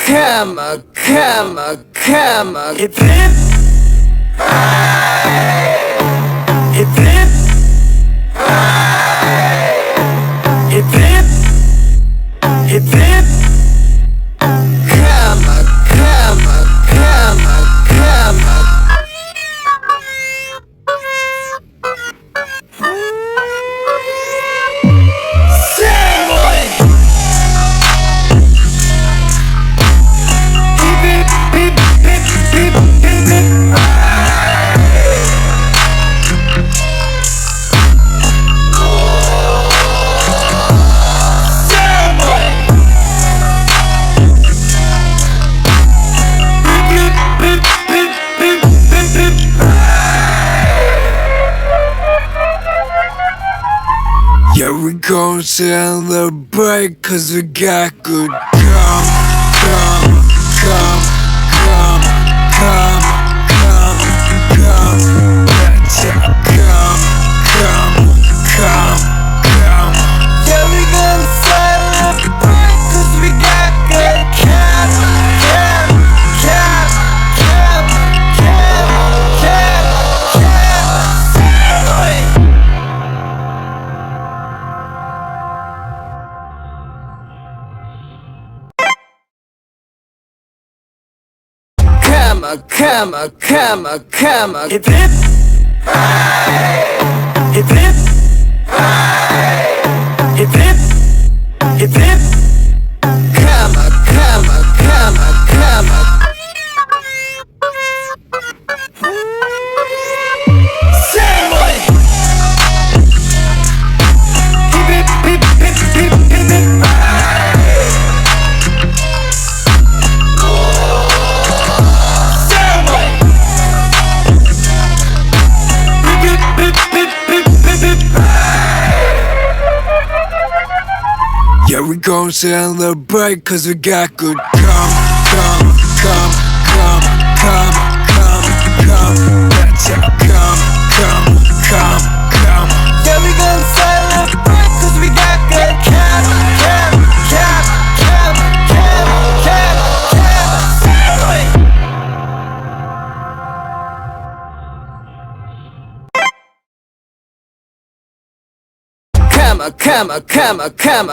Hip hip, hip hip, hip hip, hip hip. Yeah, we gon' celebrate 'cause we got good come. Let's come. Yeah, we gon' celebrate 'cause we got good Hip hip, hip hip, hip hip, hip hip. Same way. Hip hip, hip hip, hip hip, hip. Yeah, we gon' celebrate 'cause we got good come. Let's come. Yeah, we gon' celebrate 'cause we got good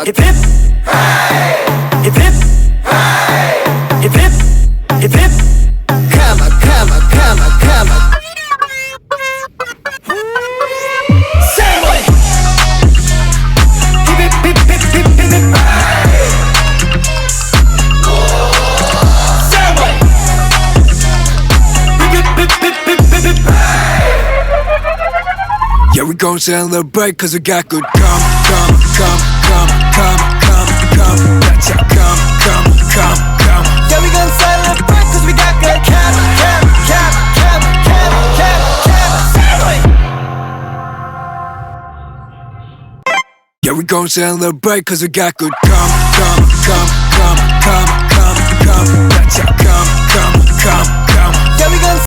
Hip hip, hip hip, hip hip, hip hip. Same way. Hip hip, hip hip, hip hip, hip. Same way. Hip hip, hip hip, hip hip, hip. Yeah, we gon' celebrate 'cause we got good come. Let's come. Yeah, we gon' celebrate 'cause we got good Yeah, we gon' celebrate 'cause we got good come. Let's come. Yeah, we gon'